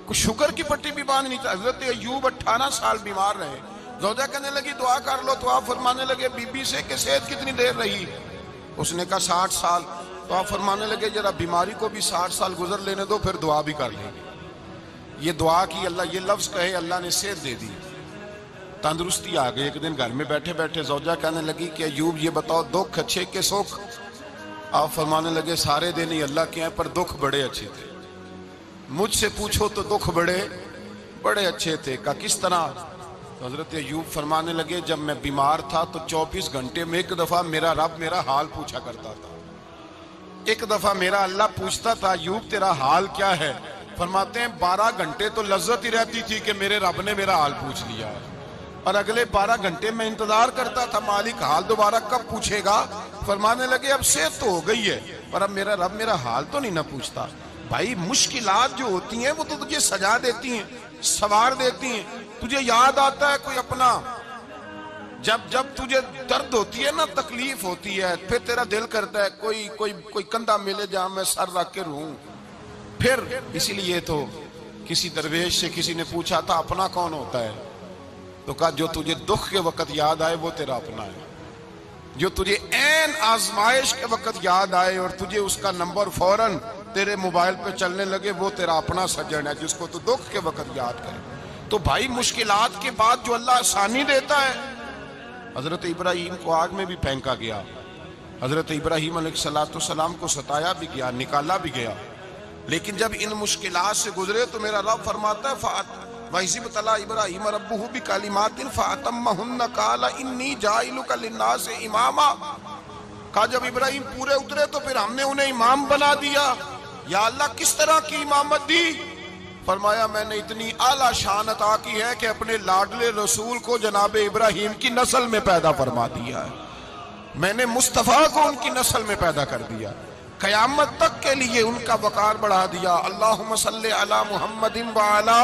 کوئی شوگر کی پٹی بھی باندھ نہیں تھا. حضرت ایوب 18 سال بیمار رہے. زوجہ کہنے لگی دعا کر لو, تو آپ فرمانے لگے بی بی سے کہ صحت کتنی دیر رہی؟ اس نے کہا 60 سال. تو آپ فرمانے لگے ذرا بیماری کو بھی 60 سال گزر لینے دو, پھر دعا بھی کر لیں گے. یہ دعا کی, اللہ یہ لفظ کہے, اللہ نے صحت دے دی, تندرستی آ گئی. ایک دن گھر میں بیٹھے بیٹھے زوجہ کہنے لگی کہ ایوب یہ بتاؤ دکھ اچھے کے سکھ؟ آپ فرمانے لگے سارے دن ہی اللہ کے ہیں, پر دکھ بڑے اچھے تھے. مجھ سے پوچھو تو دکھ بڑے اچھے تھے. کہا کس طرح؟ تو حضرت ایوب فرمانے لگے جب میں بیمار تھا تو 24 گھنٹے میں ایک دفعہ میرا رب میرا حال پوچھا کرتا تھا. ایک دفعہ میرا اللہ پوچھتا تھا ایوب تیرا حال کیا ہے؟ فرماتے ہیں 12 گھنٹے تو لذت ہی رہتی تھی کہ میرے رب نے میرا حال پوچھ لیا ہے, اور اگلے 12 گھنٹے میں انتظار کرتا تھا مالک حال دوبارہ کب پوچھے گا. فرمانے لگے اب صحت تو ہو گئی ہے, پر اب میرا رب میرا حال تو نہیں نہ پوچھتا. بھائی مشکلات جو ہوتی ہیں وہ تو تجھے سجا دیتی ہیں, سوار دیتی ہیں. تجھے یاد آتا ہے کوئی اپنا, جب تجھے درد ہوتی ہے نا, تکلیف ہوتی ہے, پھر تیرا دل کرتا ہے کوئی کندھا ملے جہاں میں سر رکھ کے رہوں. پھر اسی لیے تو کسی درویش سے کسی نے پوچھا تھا اپنا کون ہوتا ہے؟ تو کہا جو تجھے دکھ کے وقت یاد آئے وہ تیرا اپنا ہے. جو تجھے عین آزمائش کے وقت یاد آئے اور تجھے اس کا نمبر فوراً تیرے موبائل پہ چلنے لگے, وہ تیرا اپنا سجن ہے جس کو تو دکھ کے وقت یاد کرے. تو بھائی مشکلات کے بعد جو اللہ آسانی دیتا ہے. حضرت ابراہیم کو آگ میں بھی پھینکا گیا, حضرت ابراہیم علیہ السلام کو ستایا بھی گیا, نکالا بھی گیا, لیکن جب ان مشکلات سے گزرے تو میرا رب فرماتا ہے وَإِذِ ابْتَلَىٰ إِبْرَاهِيمَ رَبُّهُ بِكَلِمَاتٍ فَأَتَمَّهُنَّ قَالَ إِنِّي جَاعِلُكَ لِلنَّاسِ إِمَامًا. کہا جب ابراہیم پورے اترے تو پھر ہم نے انہیں امام بنا دیا. یا اللہ کس طرح کی امامت دی؟ فرمایا میں نے اتنی اعلیٰ شان عطا کی ہے کہ اپنے لاڈلے رسول کو جناب ابراہیم کی نسل میں پیدا فرما دیا ہے. میں نے مصطفیٰ کو ان کی نسل میں پیدا کر دیا, قیامت تک کے لیے ان کا وقار بڑھا دیا. اللہم صلی علی محمد وعلی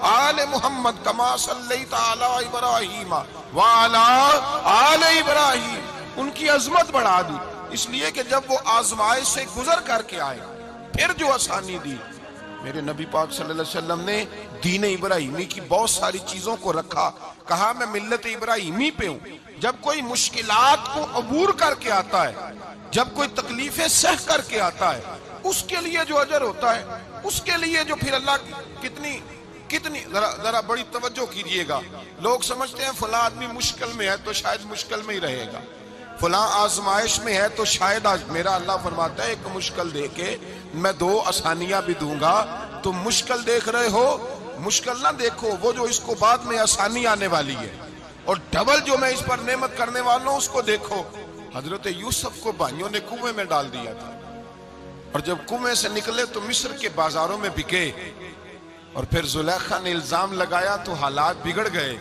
آل محمد کما صلیت علی ابراہیم وعلی آل ابراہیم. ان کی عظمت بڑھا دی, اس لیے کہ جب وہ آزمائش سے گزر کر کے آئے پھر جو آسانی دی. میرے نبی پاک صلی اللہ علیہ وسلم نے دین ابراہیمی کی بہت ساری چیزوں کو رکھا, کہا میں ملت ابراہیمی پہ ہوں. جب کوئی مشکلات کو عبور کر کے آتا ہے, جب کوئی تکلیفیں سہ کر کے آتا ہے, اس کے لیے جو اجر ہوتا ہے, اس کے لیے جو پھر اللہ کتنی ذرا بڑی توجہ کیجئے گا. لوگ سمجھتے ہیں فلاں آدمی مشکل میں ہے تو شاید مشکل میں ہی رہے گا, فلاں آزمائش میں ہے تو شاید میرا اللہ فرماتا ہے ایک مشکل دے کے میں 2 آسانیاں بھی دوں گا. تم مشکل دیکھ رہے ہو, مشکل نہ دیکھو, وہ جو اس کو بعد میں آسانی آنے والی ہے, اور ڈبل جو میں اس پر نعمت کرنے والا ہوں اس کو دیکھو. حضرت یوسف کو بھائیوں نے کنویں میں ڈال دیا تھا, اور جب کنویں سے نکلے تو مصر کے بازاروں میں بکے, اور پھر زلیخا نے الزام لگایا تو حالات بگڑ گئے.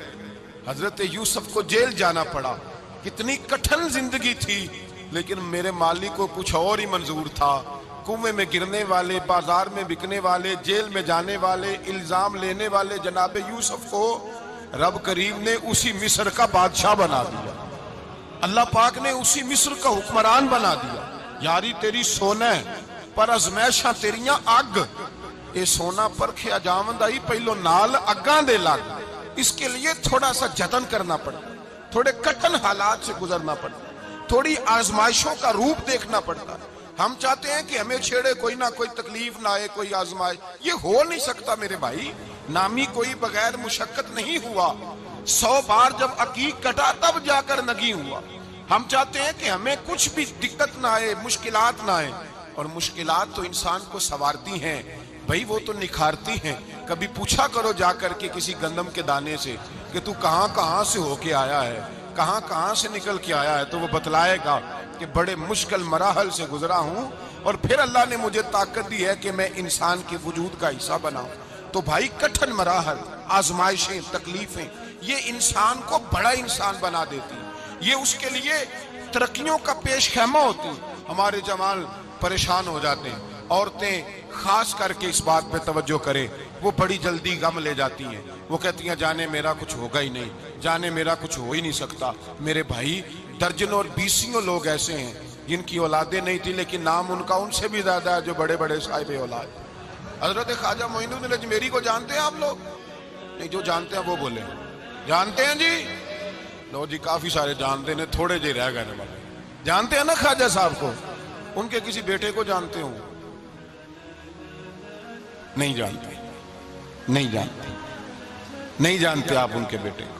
حضرت یوسف کو جیل جانا پڑا. کتنی کٹھن زندگی تھی, لیکن میرے مالک کو کچھ اور ہی منظور تھا. کنویں میں گرنے والے, بازار میں بکنے والے, جیل میں جانے والے, الزام لینے والے جناب یوسف کو رب کریم نے اسی مصر کا بادشاہ بنا دیا. اللہ پاک نے اسی مصر کا حکمران بنا دیا. یاری تیری سونا ہے پر ازمیشاں تیریاں اگ, اے سونا پرکھیا جاوند آئی پہلو نال اگاں دے لگ. اس کے لیے تھوڑا سا جتن کرنا پڑتا, تھوڑے کٹھن حالات سے گزرنا پڑتا, تھوڑی آزمائشوں کا روپ دیکھنا پڑتا. ہم چاہتے ہیں کہ ہمیں چھیڑے کوئی نہ کوئی تکلیف نہ آئے, کوئی آزمائش. یہ ہو نہیں سکتا میرے بھائی. نامی کوئی بغیر مشقت نہیں ہوا. 100 بار جب عقیق کٹا تب جا کر نگی ہوا. ہم چاہتے ہیں کہ ہمیں کچھ بھی دقت نہ آئے, مشکلات نہ آئے, اور مشکلات تو انسان کو سنوارتی ہیں بھائی, وہ تو نکھارتی ہیں. کبھی پوچھا کرو جا کر کے کسی گندم کے دانے سے کہ تو کہاں سے ہو کے آیا ہے, کہاں سے نکل کے آیا ہے, تو وہ بتلائے گا کہ بڑے مشکل مراحل سے گزرا ہوں, اور پھر اللہ نے مجھے طاقت دی ہے کہ میں انسان کے وجود کا حصہ بناؤں. تو بھائی کٹھن مراحل, آزمائشیں, تکلیفیں, یہ انسان کو بڑا انسان بنا دیتی ہیں. یہ اس کے لیے ترقیوں کا پیش خیمہ ہوتی ہیں. ہمارے جوان پریشان ہو جاتے ہیں, عورتیں خاص کر کے اس بات پہ توجہ کریں, وہ بڑی جلدی غم لے جاتی ہیں. وہ کہتی ہیں جانے میرا کچھ ہوگا ہی نہیں, جانے میرا کچھ ہو ہی نہیں سکتا. میرے بھائی درجنوں اور بیسیوں لوگ ایسے ہیں جن کی اولادیں نہیں تھی, لیکن نام ان کا ان سے بھی زیادہ ہے جو بڑے بڑے صاحب اولاد. حضرت خواجہ معین الدین اجمیری کو جانتے ہیں آپ لوگ؟ نہیں، جو جانتے ہیں وہ بولے جانتے ہیں جی؟ لو جی، کافی سارے جانتے ہیں، تھوڑے جی رہ گئے والے جانتے ہیں نا خواجہ صاحب کو؟ ان کے کسی بیٹے کو جانتے ہوں؟ نہیں جانتے، نہیں جانتے، نہیں جانتے آپ ان کے بیٹے کو۔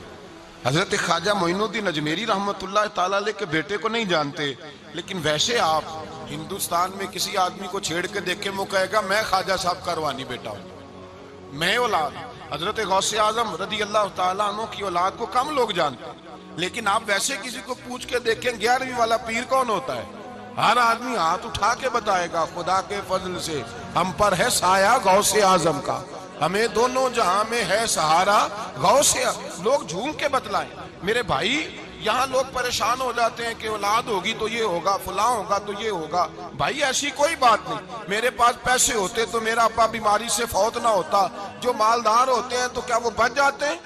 حضرت خواجہ معین الدین اجمیری رحمت اللہ تعالیٰ علیہ کے بیٹے کو نہیں جانتے، لیکن ویسے آپ ہندوستان میں کسی آدمی کو چھیڑ کے دیکھیں، وہ کہے گا میں خواجہ صاحب کا روحانی بیٹا ہوں، میں اولاد۔ حضرت غوث اعظم رضی اللہ تعالیٰ عنہ کی اولاد کو کم لوگ جانتے ہیں، لیکن آپ ویسے کسی کو پوچھ کے دیکھیں 11ویں والا پیر کون ہوتا ہے؟ ہر آدمی ہاتھ اٹھا کے بتائے گا خدا کے فضل سے ہم پر ہے سایہ غوث اعظم کا، ہمیں دونوں جہاں میں ہے سہارا غوث اعظم۔ لوگ جھوم کے بتلائیں میرے بھائی، یہاں لوگ پریشان ہو جاتے ہیں کہ اولاد ہوگی تو یہ ہوگا، فلاں ہوگا تو یہ ہوگا۔ بھائی ایسی کوئی بات نہیں، میرے پاس پیسے ہوتے تو میرا ابا بیماری سے فوت نہ ہوتا۔ جو مالدار ہوتے ہیں تو کیا وہ بچ جاتے ہیں؟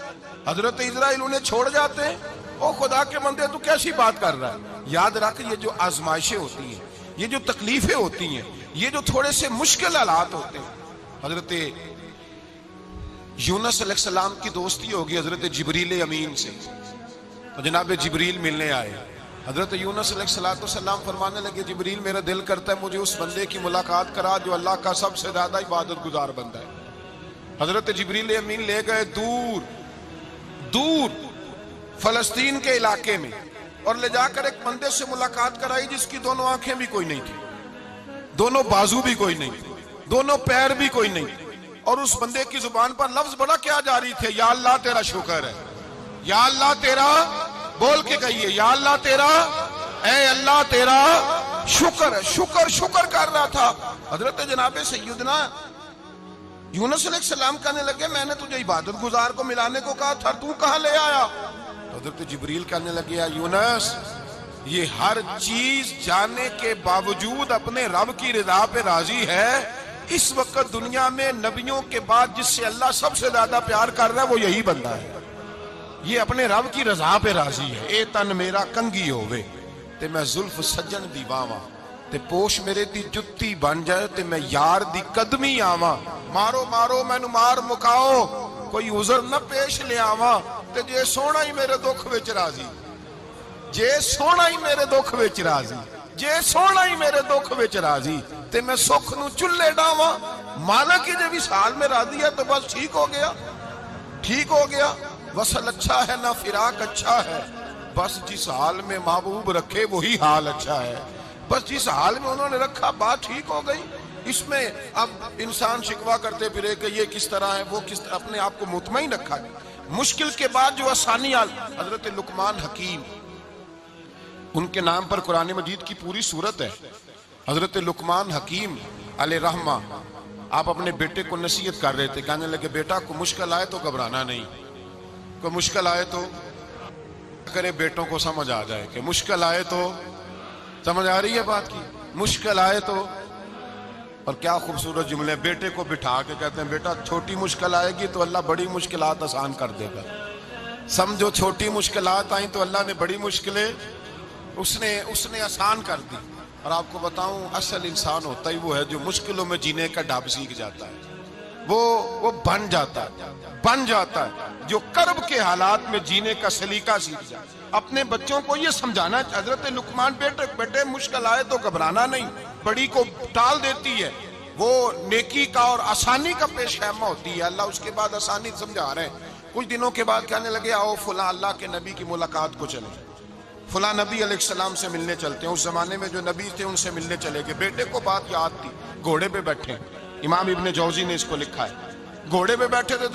حضرت اسرائیل انہیں چھوڑ جاتے ہیں؟ او خدا کے بندے، تو کیسی بات کر رہا ہے؟ یاد رکھ، یہ جو آزمائشیں ہوتی ہیں، یہ جو تکلیفیں ہوتی ہیں، یہ جو تھوڑے سے مشکل حالات ہوتے ہیں۔ حضرت یونس علیہ السلام کی دوستی ہوگی حضرت جبریل امین سے، تو جناب جبریل ملنے آئے۔ حضرت یونس علیہ السلام فرمانے لگے جبریل میرا دل کرتا ہے مجھے اس بندے کی ملاقات کرا جو اللہ کا سب سے زیادہ عبادت گزار بندہ ہے۔ حضرت جبریل امین لے گئے دور دور فلسطین کے علاقے میں، اور لے جا کر ایک بندے سے ملاقات کرائی جس کی دونوں آنکھیں بھی کوئی نہیں تھی، دونوں بازو بھی کوئی نہیں تھی، دونوں پیر بھی کوئی نہیں تھی، اور اس بندے کی زبان پر لفظ بڑا کیا جاری تھے، یا اللہ تیرا شکر ہے، یا اللہ تیرا، بول کے کہیے یا اللہ تیرا، اے اللہ تیرا شکر ہے۔ شکر شکر کر رہا تھا۔ حضرت جناب سیدنا یونس علیہ السلام کہنے لگے میں نے تجھے عبادت گزار کو ملانے کو کہا تھا، تو کہاں لے آیا؟ حضرت جبریل کہنے لگے یا یونس، یہ ہر چیز جانے کے باوجود اپنے رب کی رضا پہ راضی ہے۔ اس وقت دنیا میں نبیوں کے بعد جس سے اللہ سب سے زیادہ پیار کر رہا ہے وہ یہی بندہ ہے، یہ اپنے رب کی رضا پہ راضی ہے۔ اے تن میرا کنگی ہووے تے میں زلف سجن دی باواں، تے پوش میرے دی جتی بن جائے تے میں یار دی قدمی آواں، مارو مارو مینو مار مکاؤ کوئی عذر نہ پیش لے آواں، تے جے سونا ہی میرے دکھ وچ راضی، جے سونا ہی میرے دکھ وچ راضی، جے سونا ہی میرے دکھ وچ راضی، تے میں سکھ نو چلے ڈاواں۔ مالک ہی جے وصال میں راضی ہے تو بس ٹھیک ہو گیا، ٹھیک ہو گیا۔ وصل اچھا ہے نہ فراق اچھا ہے، بس جس حال میں محبوب رکھے وہی حال اچھا ہے، بس جس حال میں انہوں نے رکھا بات ٹھیک ہو گئی۔ اس میں اب انسان شکوہ کرتے پھرے کہ یہ کس طرح ہے وہ کس طرح، اپنے آپ کو مطمئن رکھا ہے۔ مشکل کے بعد جو آسانی حضرت لقمان حکیم، ان کے نام پر قرآن مجید کی پوری سورت ہے۔ حضرت لقمان حکیم علیہ رحمہ آپ اپنے بیٹے کو نصیحت کر رہے تھے، کہنے لگے بیٹا کو مشکل آئے تو گھبرانا نہیں، کوئی مشکل آئے تو کرے بیٹوں کو سمجھ آ جائے کہ مشکل آئے تو، سمجھ آ رہی ہے بات کی، مشکل آئے تو۔ اور کیا خوبصورت جملے، بیٹے کو بٹھا کے کہتے ہیں بیٹا چھوٹی مشکل آئے گی تو اللہ بڑی مشکلات آسان کر دے گا، سمجھو چھوٹی مشکلات آئیں تو اللہ نے بڑی مشکلیں اس نے آسان کر دی۔ اور آپ کو بتاؤں اصل انسان ہوتا ہی وہ ہے جو مشکلوں میں جینے کا ڈھب سیکھ جاتا ہے، وہ بن جاتا ہے جو کرب کے حالات میں جینے کا سلیقہ سیکھ جائے۔ اپنے بچوں کو یہ سمجھانا، حضرت لقمان بیٹے مشکل آئے تو گھبرانا نہیں، بڑی کو ٹال دیتی ہے، وہ نیکی کا اور آسانی کا پیش خیمہ ہوتی ہے۔ اللہ اس کے بعد آسانی سمجھا رہے ہیں۔ کچھ دنوں کے بعد کہنے لگے آؤ فلاں اللہ کے نبی کی ملاقات کو چلیں، فلاں نبی علیہ السلام سے ملنے چلتے ہیں۔ اس زمانے میں جو نبی تھے ان سے ملنے چلے گئے۔ بیٹے کو بات یاد تھی، گھوڑے پہ بیٹھے، امام ابن جوزی نے اس کو لکھا ہے، گھوڑے پہ بیٹھے تھے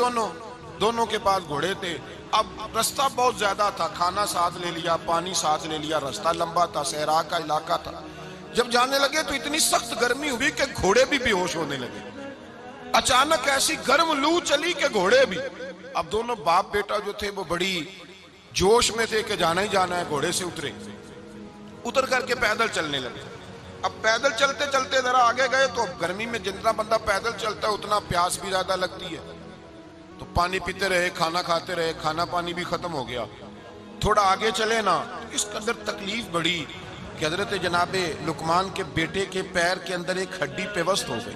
دونوں کے پاس گھوڑے تھے۔ اب رستہ بہت زیادہ تھا، کھانا ساتھ لے لیا، پانی ساتھ لے لیا، رستہ لمبا تھا، صحرا کا علاقہ تھا۔ جب جانے لگے تو اتنی سخت گرمی ہوئی کہ گھوڑے بھی بے ہوش ہونے لگے، اچانک ایسی گرم لو چلی کہ گھوڑے بھی۔ اب دونوں باپ بیٹا جو تھے وہ بڑی جوش میں تھے کہ جانا ہی جانا ہے، گھوڑے سے اتر کر کے پیدل چلنے لگے۔ اب پیدل چلتے چلتے ذرا آگے گئے تو گرمی میں جتنا بندہ پیدل چلتا ہے اتنا پیاس بھی زیادہ لگتی ہے، تو پانی پیتے رہے، کھانا کھاتے رہے، کھانا پانی بھی ختم ہو گیا۔ تھوڑا آگے چلے نا، اس کے اندر تکلیف بڑی کہ حضرت جناب لقمان کے بیٹے کے پیر کے اندر ایک ہڈی پیوست ہو گئی،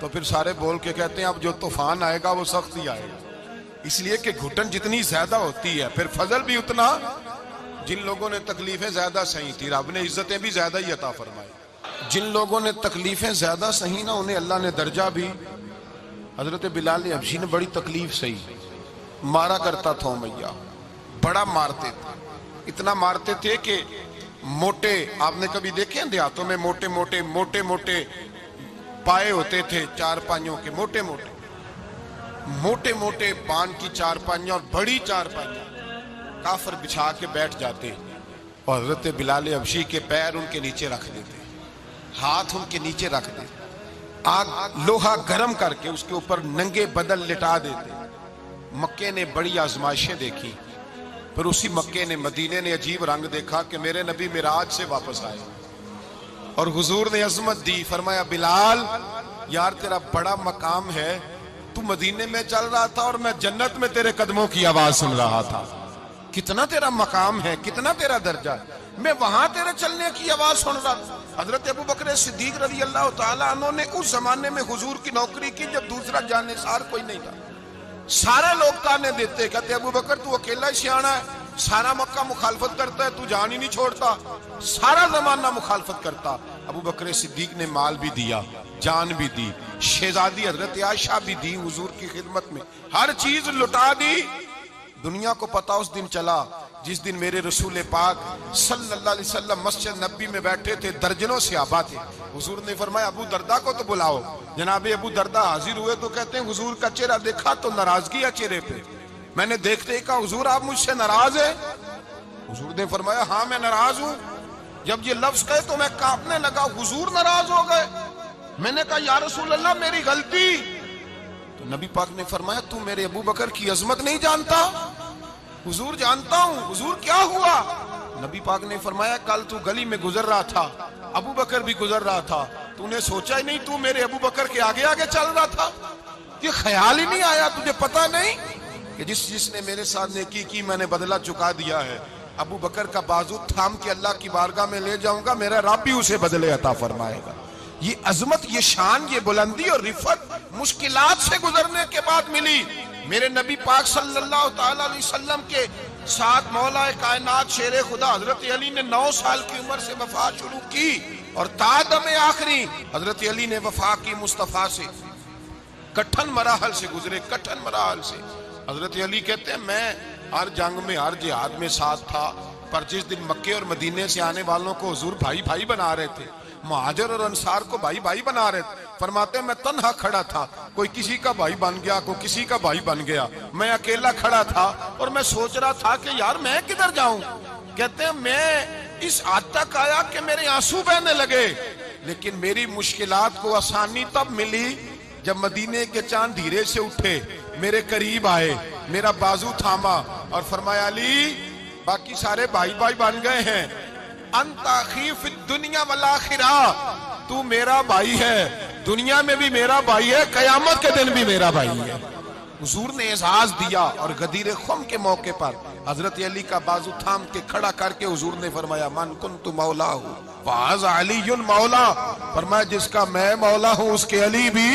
تو پھر سارے بول کے کہتے ہیں اب جو طوفان آئے گا وہ سخت ہی آئے گا، اس لیے کہ گھٹن جتنی زیادہ ہوتی ہے پھر فضل بھی اتنا. جن لوگوں نے تکلیفیں زیادہ سہی تھی رب نے عزتیں بھی زیادہ ہی عطا فرمائی. جن لوگوں نے تکلیفیں زیادہ سہی نا انہیں اللہ نے درجہ بھی. حضرت بلال حبشی نے بڑی تکلیف سہی، مارا کرتا تھا امیہ، بڑا مارتے تھے، اتنا مارتے تھے کہ موٹے، آپ نے کبھی دیکھے ہیں دیہاتوں میں موٹے موٹے پائے ہوتے تھے چار پائیوں کے، موٹے موٹے پان کی چار پائیاں اور بڑی چار پائیاں کافر بچھا کے بیٹھ جاتے اور حضرت بلال حبشی کے پیر ان کے نیچے رکھ دیتے، ہاتھ ان کے نیچے رکھ دیتے، آگ لوہا گرم کر کے اس کے اوپر ننگے بدن لٹا دیتے. مکے نے بڑی آزمائشیں دیکھی، پھر اسی مکے نے مدینے نے عجیب رنگ دیکھا کہ میرے نبی معراج سے واپس آئے اور حضور نے عظمت دی. فرمایا بلال یار تیرا بڑا مقام ہے، تو مدینے میں چل رہا تھا اور میں جنت میں تیرے قدموں کی آواز سن رہا تھا. کتنا تیرا مقام ہے، کتنا تیرا درجہ ہے، میں وہاں تیرے چلنے کی آواز سن رہا تھا. حضرت ابو بکر صدیق رضی اللہ تعالیٰ عنہ نے اس زمانے میں حضور کی نوکری کی جب دوسرا جانثار کوئی نہیں تھا. سارے لوگ تانے دیتے، کہتے ابو بکر تو اکیلا ہی سیانا ہے، سارا مکہ مخالفت کرتا ہے، تو جان ہی نہیں چھوڑتا، سارا زمانہ مخالفت کرتا. ابو بکر صدیق نے مال بھی دیا، جان بھی دی، شہزادی حضرت عائشہ بھی دی حضور کی خدمت میں، ہر چیز لٹا دی. دنیا کو پتا اس دن چلا جس دن میرے رسول پاک صلی اللہ علیہ وسلم مسجد نبی میں بیٹھے تھے، درجنوں صحابہ تھے. حضور نے فرمایا ابو دردہ کو تو بلاؤ. جناب ابو دردہ حاضر ہوئے تو کہتے ہیں حضور کا چہرہ دیکھا تو ناراضگی ہے چہرے پہ. میں نے دیکھتے ہی کہا حضور آپ مجھ سے ناراض ہیں؟ حضور نے فرمایا ہاں میں ناراض ہوں. جب یہ لفظ کہے تو میں کانپنے لگا، حضور ناراض ہو گئے. میں نے کہا یا رسول اللہ میری غلطی. تو نبی پاک نے فرمایا تو میرے ابو بکر کی عظمت نہیں جانتا؟ حضور جانتا ہوں. حضور کیا ہوا؟ نبی پاک نے فرمایا کل تو گلی میں گزر رہا تھا، ابو بکر بھی گزر رہا تھا، تو نے سوچا ہی نہیں تو میرے ابو بکر کے آگے آگے چل رہا تھا؟ یہ خیال ہی نہیں آیا تجھے پتا نہیں کہ جس نے میرے ساتھ نیکی کی میں نے بدلہ چکا دیا ہے. ابو بکر کا بازو تھام کے اللہ کی بارگاہ میں لے جاؤں گا، میرا رب بھی اسے بدلے عطا فرمائے گا. یہ عظمت، یہ شان، یہ بلندی اور رفعت مشکلات سے گزرنے کے بعد ملی. میرے نبی پاک صلی اللہ تعالی علیہ وسلم کے ساتھ مولا کائنات شیر خدا حضرت علی نے 9 سال کی عمر سے وفا شروع کی اور تا دم آخری حضرت علی نے وفا کی مصطفیٰ سے. کٹھن مراحل سے گزرے، کٹھن مراحل سے. حضرت علی کہتے ہیں میں ہر جنگ میں، ہر جہاد میں ساتھ تھا، پر جس دن مکے اور مدینے سے آنے والوں کو حضور بھائی بھائی بنا رہے تھے، مہاجر اور انصار کو بھائی بھائی بنا رہے تھے. فرماتے ہیں میں تنہا کھڑا تھا، کوئی کسی کا بھائی بن گیا، کوئی کسی کا بھائی بن گیا، میں اکیلا کھڑا تھا اور میں سوچ رہا تھا کہ یار میں کدھر جاؤں. کہتے ہیں میں اس حد تک آیا کہ میرے آنسو بہنے لگے، لیکن میری مشکلات کو آسانی تب ملی جب مدینے کے چاند دھیرے سے اٹھے، میرے قریب آئے، میرا بازو تھاما اور فرمایا علی باقی سارے بھائی بھائی بن گئے ہیں، انت اخی فی الدنیا والآخرہ، تو میرا بھائی ہے، دنیا میں بھی میرا بھائی ہے، قیامت کے دن بھی میرا بھائی ہے. حضور نے اعزاز دیا اور غدیر خم کے موقع پر حضرت علی کا بازو تھام کے کھڑا کر کے حضور نے فرمایا من کنت مولا ہوں فہذا علی مولا. فرمایا جس کا میں مولا ہوں اس کے علی بھی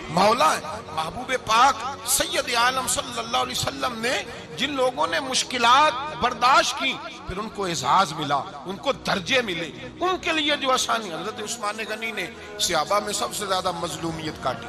مولا ہے. محبوب پاک سید عالم صلی اللہ علیہ وسلم نے جن لوگوں نے مشکلات برداشت کی پھر ان کو اعزاز ملا، ان کو درجے ملے، ان کے لیے جو آسانی. حضرت عثمان غنی نے صحابہ میں سب سے زیادہ مظلومیت کاٹی،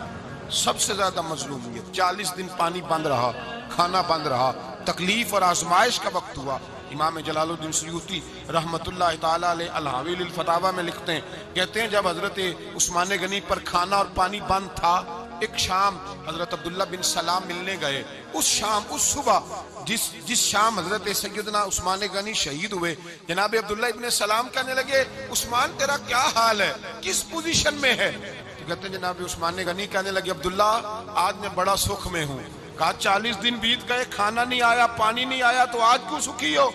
سب سے زیادہ مظلومیت. 40 دن پانی بند رہا، کھانا بند رہا، تکلیف اور آزمائش کا وقت ہوا. امام جلال الدین سیوطی رحمت اللہ تعالیٰ علیہ الحاوی للفتاوی میں لکھتے ہیں، کہتے ہیں جب حضرت عثمان غنی پر کھانا اور پانی بند تھا، ایک شام حضرت عبداللہ بن سلام ملنے گئے. اس شام، اس صبح جس شام حضرت سیدنا عثمان غنی شہید ہوئے، جناب عبداللہ ابن سلام کہنے لگے عثمان تیرا کیا حال ہے، کس پوزیشن میں ہے؟ تو کہتے ہیں جناب عثمان غنی کہنے لگے عبداللہ آج میں بڑا سکھ میں ہوں. کہا 40 دن بیت گئے، کھانا نہیں آیا، پانی نہیں آیا، تو آج کیوں سکھی ہو؟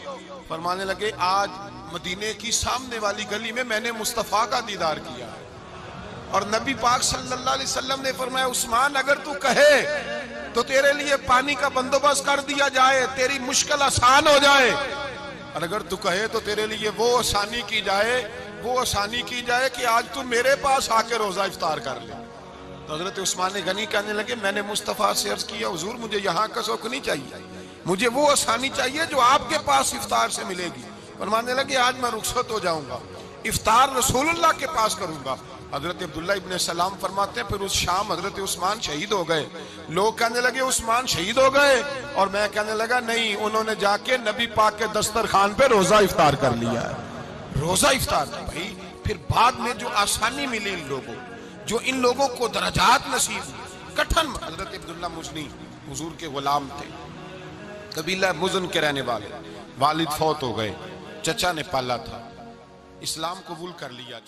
فرمانے لگے آج مدینے کی سامنے والی گلی میں میں نے مصطفیٰ کا دیدار کیا اور نبی پاک صلی اللہ علیہ وسلم نے فرمایا عثمان اگر تو کہے تو تیرے لیے پانی کا بندوبست کر دیا جائے، تیری مشکل آسان ہو جائے، اور اگر تو کہے تو تیرے لیے وہ آسانی کی جائے کہ آج تو میرے پاس آ کے روزہ افطار کر لے، تو حضرت عثمان غنی کہنے لگے میں نے مصطفیٰ سے عرض کیا حضور مجھے یہاں کا سوک نہیں چاہیے، مجھے وہ آسانی چاہیے جو آپ کے پاس افطار سے ملے گی۔ فرمانے لگے آج میں رخصت ہو جاؤں گا، افطار رسول اللہ کے پاس کروں گا۔ حضرت عبداللہ ابن سلام فرماتے ہیں پھر اس شام حضرت عثمان شہید ہو گئے۔ لوگ کہنے لگے عثمان شہید ہو گئے، اور میں کہنے لگا نہیں، انہوں نے جا کے نبی پاک کے دسترخوان پہ روزہ افطار کر لیا ہے۔ روزہ افطار بھائی، پھر بعد میں جو آسانی ملی ان لوگوں، جو ان لوگوں کو درجات نصیب ہوئے۔ کٹھن حضرت عبداللہ مزنی حضور کے غلام تھے، قبیلہ مزن کے رہنے والے، والد فوت ہو گئے، چچا نے پالا تھا، اسلام قبول کر لیا۔